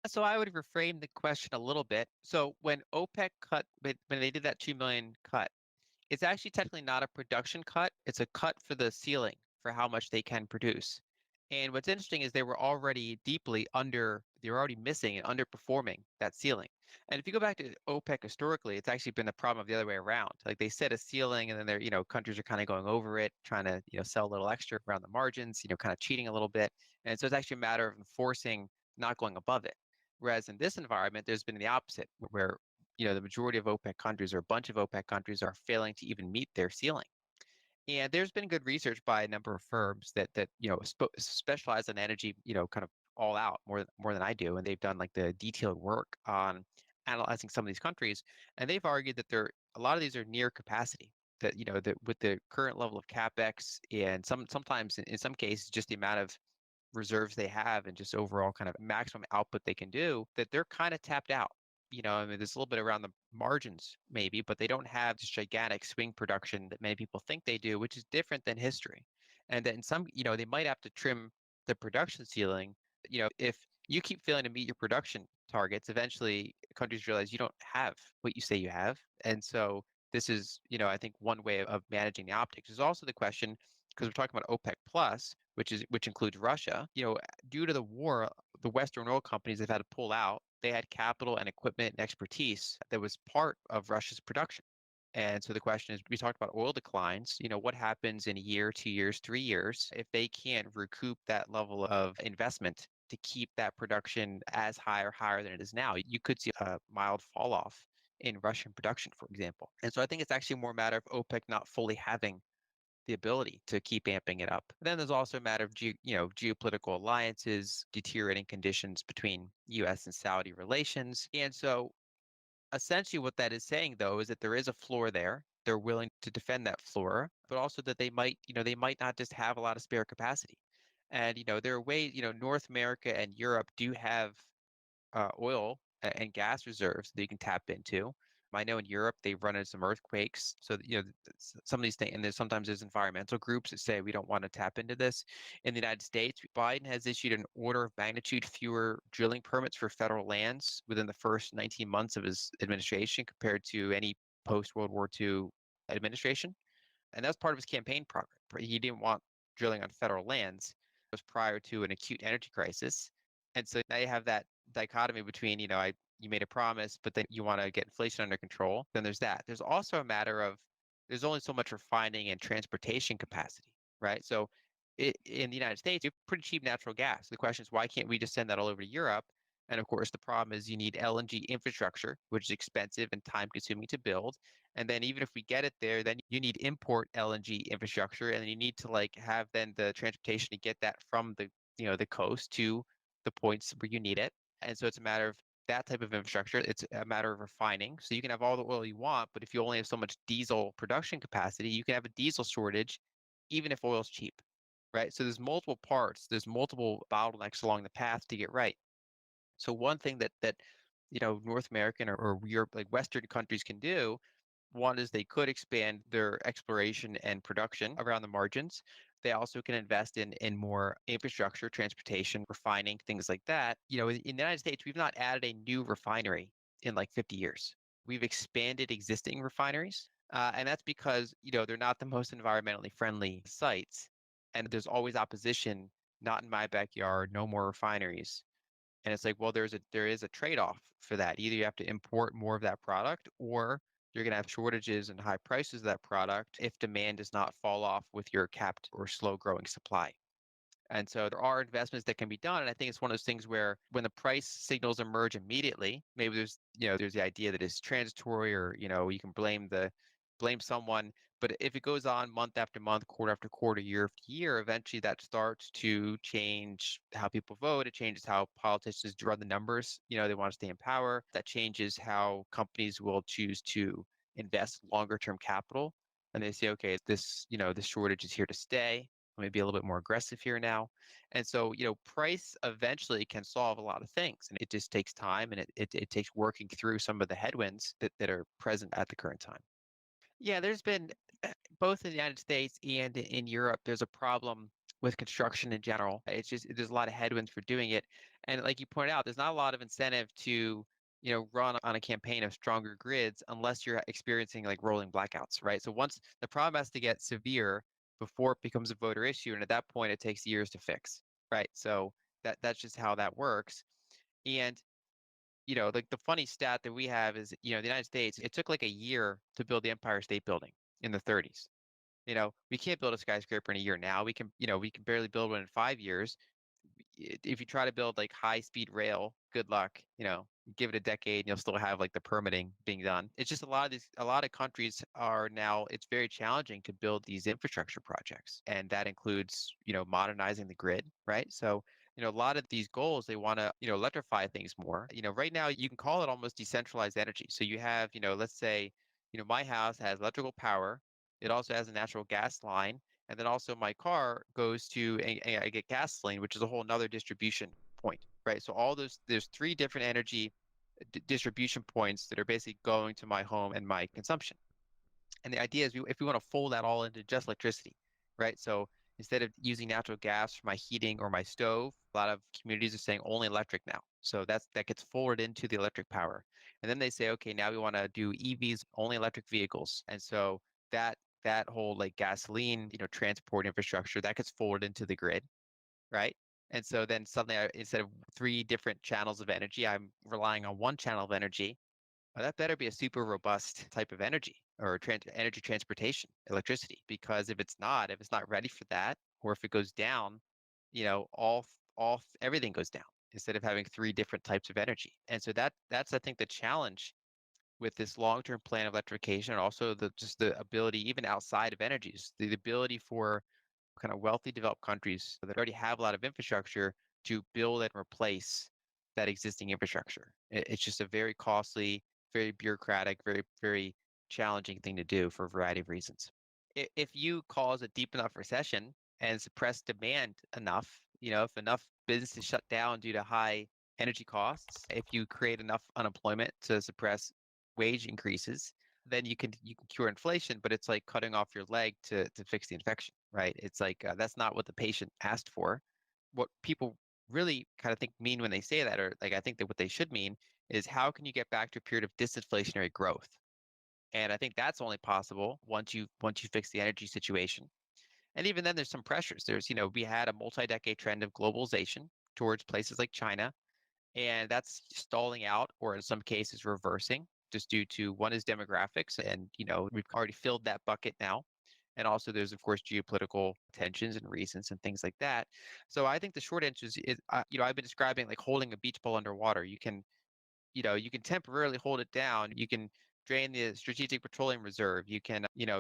So I would reframe the question a little bit. So when OPEC cut, when they did that 2 million cut, it's actually technically not a production cut. It's a cut for the ceiling for how much they can produce. And what's interesting is they were already deeply under, they were already missing and underperforming that ceiling. And if you go back to OPEC historically, it's actually been the problem of the other way around. Like they set a ceiling and then they're, countries are kind of going over it, trying to, sell a little extra around the margins, kind of cheating a little bit. And so it's actually a matter of enforcing not going above it. Whereas in this environment, there's been the opposite, where the majority of OPEC countries or a bunch of OPEC countries are failing to even meet their ceiling. And there's been good research by a number of firms that specialize in energy, kind of all out more than I do, and they've done like the detailed work on analyzing some of these countries, and they've argued that a lot of these are near capacity. That that with the current level of capex and sometimes in some cases just the amount of reserves they have and just overall kind of maximum output they can do, that they're kind of tapped out. I mean, there's a little bit around the margins maybe, but they don't have this gigantic swing production that many people think they do, which is different than history. And then some, they might have to trim the production ceiling. If you keep failing to meet your production targets, eventually countries realize you don't have what you say you have. And so this is, I think one way of managing the optics. There's also the question, because we're talking about OPEC plus, which includes Russia. Due to the war, the Western oil companies have had to pull out. They had capital and equipment and expertise that was part of Russia's production. And so the question is, we talked about oil declines. What happens in a year, 2 years, 3 years if they can't recoup that level of investment to keep that production as high or higher than it is now? You could see a mild fall off in Russian production, for example. And so I think it's actually more a matter of OPEC not fully having the ability to keep amping it up. Then there's also a matter of geopolitical alliances, deteriorating conditions between U.S. and Saudi relations. And so essentially what that is saying though is that there is a floor there. They're willing to defend that floor, but also that they might not just have a lot of spare capacity. And there are ways, North America and Europe do have oil and gas reserves that you can tap into. I know in Europe they've run into some earthquakes, so some of these things, and sometimes there's environmental groups that say we don't want to tap into this. In the United States, Biden has issued an order of magnitude fewer drilling permits for federal lands within the first 19 months of his administration compared to any post World War II administration, and that's part of his campaign program. He didn't want drilling on federal lands. It was prior to an acute energy crisis, and so now you have that dichotomy between, you made a promise, but then you want to get inflation under control. Then there's that. There's also a matter of there's only so much refining and transportation capacity, right? So in the United States, you have pretty cheap natural gas. The question is, why can't we just send that all over to Europe? And of course, the problem is you need LNG infrastructure, which is expensive and time consuming to build. And then even if we get it there, then you need import LNG infrastructure, and then you need to like have then the transportation to get that from the coast to the points where you need it. And so it's a matter of that type of infrastructure. It's a matter of refining. So you can have all the oil you want, but if you only have so much diesel production capacity, you can have a diesel shortage, even if oil's cheap, right? So there's multiple parts, there's multiple bottlenecks along the path to get right. So one thing that North American or Europe, like Western countries can do, one is they could expand their exploration and production around the margins. They also can invest in more infrastructure, transportation, refining, things like that. In the United States, we've not added a new refinery in like 50 years. We've expanded existing refineries, and that's because they're not the most environmentally friendly sites, and there's always opposition. Not in my backyard. No more refineries. And it's like, well, there is a trade-off for that. Either you have to import more of that product, or you're going to have shortages and high prices of that product if demand does not fall off with your capped or slow growing supply. And so there are investments that can be done. And I think it's one of those things where when the price signals emerge immediately, maybe there's the idea that it's transitory, or, you can blame someone. But if it goes on month after month, quarter after quarter, year after year, eventually that starts to change how people vote. It changes how politicians run the numbers. They want to stay in power. That changes how companies will choose to invest longer term capital. And they say, okay, this shortage is here to stay. Let me be a little bit more aggressive here now. And so, price eventually can solve a lot of things. And it just takes time, and it takes working through some of the headwinds that are present at the current time. Yeah, there's been both in the United States and in Europe, there's a problem with construction in general. It's just there's a lot of headwinds for doing it. And like you pointed out, there's not a lot of incentive to, run on a campaign of stronger grids unless you're experiencing like rolling blackouts, right? So once the problem has to get severe before it becomes a voter issue, and at that point it takes years to fix, right? So that's just how that works. And like the funny stat that we have is, the United States, it took like a year to build the Empire State Building in the 30s. We can't build a skyscraper in a year now. We can barely build one in 5 years. If you try to build like high speed rail, good luck. Give it a decade and you'll still have like the permitting being done. It's just a lot of countries are now, it's very challenging to build these infrastructure projects. And that includes, modernizing the grid, right? So, a lot of these goals, they want to, electrify things more. Right now you can call it almost decentralized energy. So you have, let's say, my house has electrical power. It also has a natural gas line, and then also my car goes to I get gasoline, which is a whole nother distribution point, right? So there's three different energy distribution points that are basically going to my home and my consumption. And the idea is if we want to fold that all into just electricity, right? So instead of using natural gas for my heating or my stove, a lot of communities are saying only electric now. So that gets forwarded into the electric power. And then they say, okay, now we want to do EVs, only electric vehicles. And so that whole like gasoline, transport infrastructure, that gets forwarded into the grid, right? And so then suddenly instead of three different channels of energy, I'm relying on one channel of energy. That better be a super robust type of energy or energy transportation, electricity, because if it's not ready for that, or if it goes down, everything goes down instead of having three different types of energy. And so that's I think the challenge with this long-term plan of electrification, and also the ability, even outside of energies, the ability for kind of wealthy developed countries that already have a lot of infrastructure to build and replace that existing infrastructure. It's just a very costly, very bureaucratic, very, very challenging thing to do for a variety of reasons. If you cause a deep enough recession and suppress demand enough, if enough businesses shut down due to high energy costs, if you create enough unemployment to suppress wage increases, then you can cure inflation, but it's like cutting off your leg to fix the infection, right? It's like that's not what the patient asked for. What people really kind of think mean when they say that, or like I think that what they should mean is how can you get back to a period of disinflationary growth? And I think that's only possible once you fix the energy situation. And even then, there's some pressures. We had a multi-decade trend of globalization towards places like China, and that's stalling out, or in some cases reversing, just due to one is demographics, and we've already filled that bucket now. And also, there's of course geopolitical tensions and reasons and things like that. So I think the short answer is, I've been describing like holding a beach ball underwater. You can temporarily hold it down. You can drain the strategic petroleum reserve.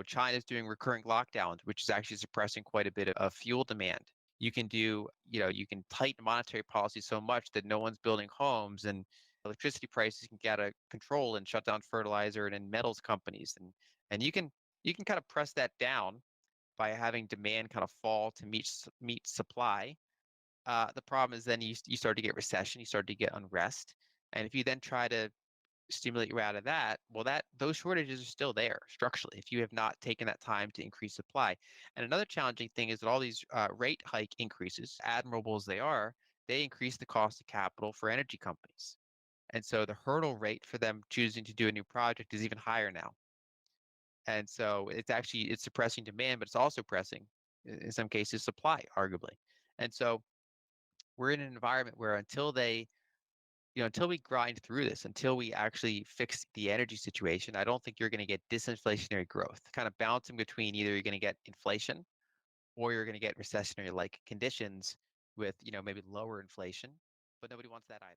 China's doing recurring lockdowns, which is actually suppressing quite a bit of fuel demand. You can tighten monetary policy so much that no one's building homes, and electricity prices can get out of control and shut down fertilizer and metals companies. And you can kind of press that down by having demand kind of fall to meet supply. The problem is then you start to get recession, you start to get unrest. And if you then try to stimulate you out of that, well, those shortages are still there structurally if you have not taken that time to increase supply. And another challenging thing is that all these rate hike increases, admirable as they are, they increase the cost of capital for energy companies. And so the hurdle rate for them choosing to do a new project is even higher now. And so it's suppressing demand, but it's also pressing, in some cases, supply, arguably. And so we're in an environment where until we grind through this, until we actually fix the energy situation, I don't think you're going to get disinflationary growth. Kind of bouncing between either you're going to get inflation or you're going to get recessionary like conditions with, maybe lower inflation, but nobody wants that either.